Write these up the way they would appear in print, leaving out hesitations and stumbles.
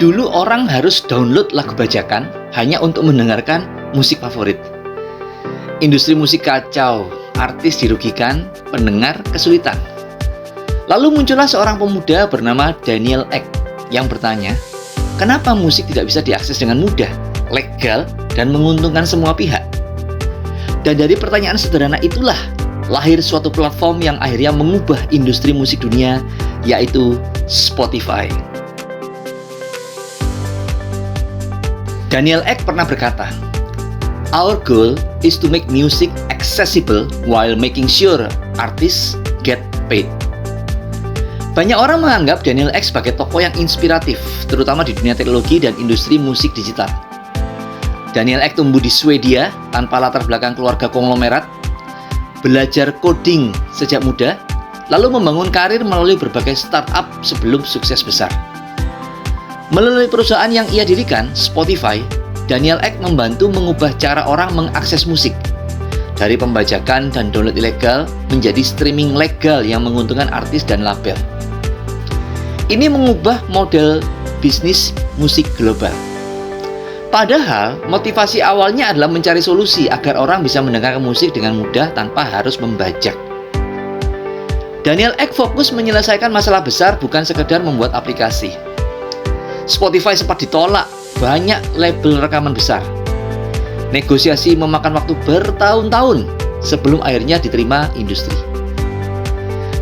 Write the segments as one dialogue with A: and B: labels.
A: Dulu orang harus download lagu bajakan hanya untuk mendengarkan musik favorit. Industri musik kacau, artis dirugikan, pendengar kesulitan. Lalu muncullah seorang pemuda bernama Daniel Ek yang bertanya, kenapa musik tidak bisa diakses dengan mudah, legal, dan menguntungkan semua pihak? Dan dari pertanyaan sederhana itulah lahir suatu platform yang akhirnya mengubah industri musik dunia, yaitu Spotify. Daniel Ek pernah berkata, "Our goal is to make music accessible while making sure artists get paid." Banyak orang menganggap Daniel Ek sebagai tokoh yang inspiratif, terutama di dunia teknologi dan industri musik digital. Daniel Ek tumbuh di Swedia tanpa latar belakang keluarga konglomerat, belajar coding sejak muda, lalu membangun karir melalui berbagai startup sebelum sukses besar. Melalui perusahaan yang ia dirikan, Spotify, Daniel Ek membantu mengubah cara orang mengakses musik dari pembajakan dan download ilegal menjadi streaming legal yang menguntungkan artis dan label. Ini mengubah model bisnis musik global. Padahal, motivasi awalnya adalah mencari solusi agar orang bisa mendengarkan musik dengan mudah tanpa harus membajak. Daniel Ek fokus menyelesaikan masalah besar, bukan sekedar membuat aplikasi. Spotify sempat ditolak banyak label rekaman besar. Negosiasi memakan waktu bertahun-tahun sebelum akhirnya diterima industri.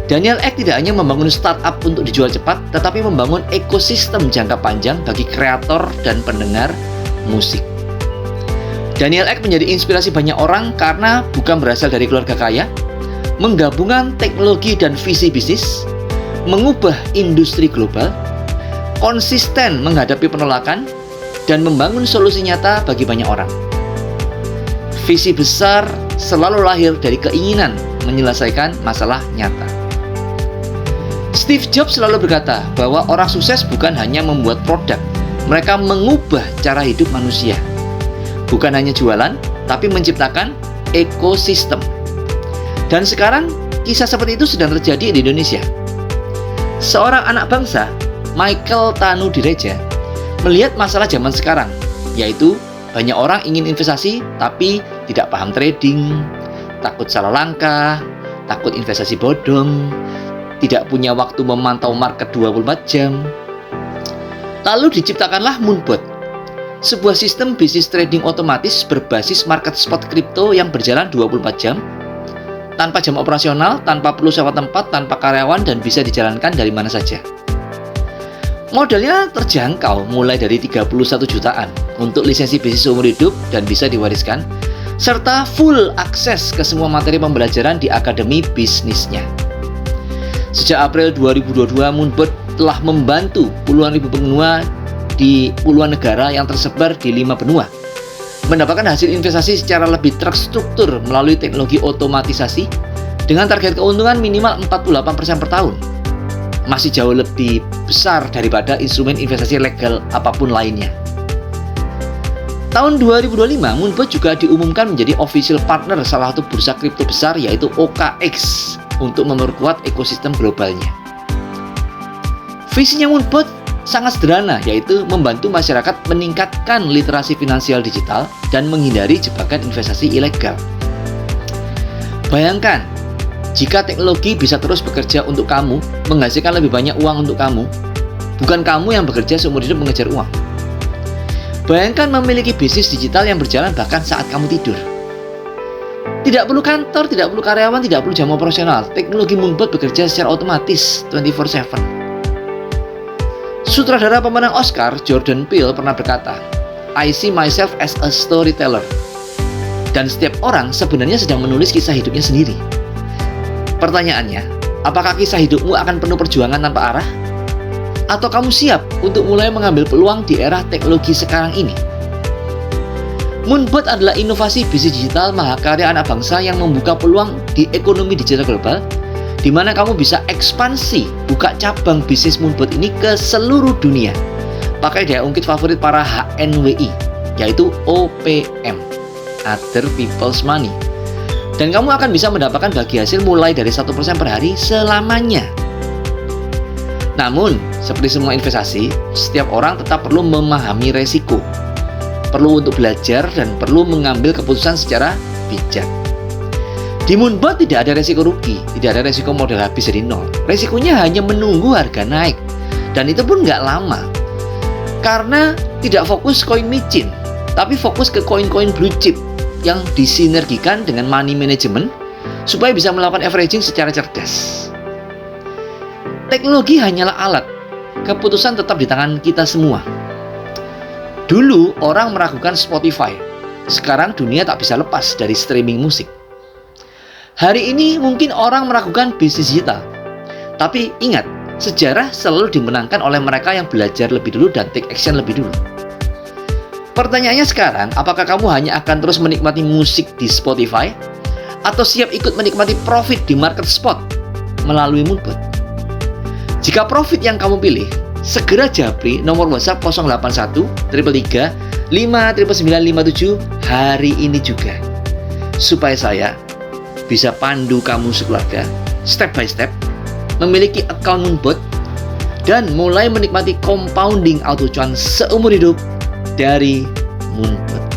A: Daniel Ek tidak hanya membangun startup untuk dijual cepat, tetapi membangun ekosistem jangka panjang bagi kreator dan pendengar musik. Daniel Ek menjadi inspirasi banyak orang karena bukan berasal dari keluarga kaya, menggabungkan teknologi dan visi bisnis, mengubah industri global, konsisten menghadapi penolakan, dan membangun solusi nyata bagi banyak orang. Visi besar selalu lahir dari keinginan menyelesaikan masalah nyata. Steve Jobs selalu berkata bahwa orang sukses bukan hanya membuat produk, mereka mengubah cara hidup manusia. Bukan hanya jualan, tapi menciptakan ekosistem. Dan sekarang, kisah seperti itu sedang terjadi di Indonesia. Seorang anak bangsa, Michael Tanudireja, melihat masalah zaman sekarang, yaitu banyak orang ingin investasi tapi tidak paham trading, takut salah langkah, takut investasi bodong, tidak punya waktu memantau market 24 jam. Lalu diciptakanlah Moonbot, sebuah sistem bisnis trading otomatis berbasis market spot kripto yang berjalan 24 jam, tanpa jam operasional, tanpa perlu sewa tempat, tanpa karyawan, dan bisa dijalankan dari mana saja. Modalnya terjangkau, mulai dari 31 jutaan untuk lisensi bisnis seumur hidup dan bisa diwariskan, serta full akses ke semua materi pembelajaran di akademi bisnisnya. Sejak April 2022, Moonbot telah membantu puluhan ribu pengguna di puluhan negara yang tersebar di 5 benua, mendapatkan hasil investasi secara lebih terstruktur melalui teknologi otomatisasi dengan target keuntungan minimal 48% per tahun. Masih jauh lebih besar daripada instrumen investasi legal apapun lainnya. Tahun 2025, Moonbot juga diumumkan menjadi official partner salah satu bursa kripto besar, yaitu OKX, untuk memperkuat ekosistem globalnya. Visinya Moonbot sangat sederhana, yaitu membantu masyarakat meningkatkan literasi finansial digital dan menghindari jebakan investasi ilegal. Bayangkan, jika teknologi bisa terus bekerja untuk kamu, menghasilkan lebih banyak uang untuk kamu, bukan kamu yang bekerja seumur hidup mengejar uang. Bayangkan memiliki bisnis digital yang berjalan bahkan saat kamu tidur. Tidak perlu kantor, tidak perlu karyawan, tidak perlu jam operasional. Teknologi Moonbot bekerja secara otomatis 24/7. Sutradara pemenang Oscar, Jordan Peele, pernah berkata, "I see myself as a storyteller." Dan setiap orang sebenarnya sedang menulis kisah hidupnya sendiri. Pertanyaannya, apakah kisah hidupmu akan penuh perjuangan tanpa arah? Atau kamu siap untuk mulai mengambil peluang di era teknologi sekarang ini? Moonbot adalah inovasi bisnis digital mahakarya anak bangsa yang membuka peluang di ekonomi digital global, di mana kamu bisa ekspansi buka cabang bisnis Moonbot ini ke seluruh dunia. Pakai daya ungkit favorit para HNWI, yaitu OPM, Other People's Money. Dan kamu akan bisa mendapatkan bagi hasil mulai dari 1% per hari selamanya. Namun, seperti semua investasi, setiap orang tetap perlu memahami resiko, perlu untuk belajar, dan perlu mengambil keputusan secara bijak. Di Moonbot tidak ada resiko rugi, tidak ada resiko modal habis dari nol. Resikonya hanya menunggu harga naik, dan itu pun nggak lama. Karena tidak fokus koin micin, tapi fokus ke koin-koin blue chip yang disinergikan dengan money management supaya bisa melakukan averaging secara cerdas. Teknologi hanyalah alat, keputusan tetap di tangan kita semua. Dulu orang meragukan Spotify, sekarang dunia tak bisa lepas dari streaming musik. Hari ini mungkin orang meragukan bisnis digital, tapi ingat, sejarah selalu dimenangkan oleh mereka yang belajar lebih dulu dan take action lebih dulu. Pertanyaannya sekarang, apakah kamu hanya akan terus menikmati musik di Spotify atau siap ikut menikmati profit di market spot melalui Moonbot? Jika profit yang kamu pilih, segera japri nomor WhatsApp 081 333 59957 hari ini juga, supaya saya bisa pandu kamu sekeluarga step by step memiliki account Moonbot dan mulai menikmati compounding auto cuan seumur hidup dari Moonbot.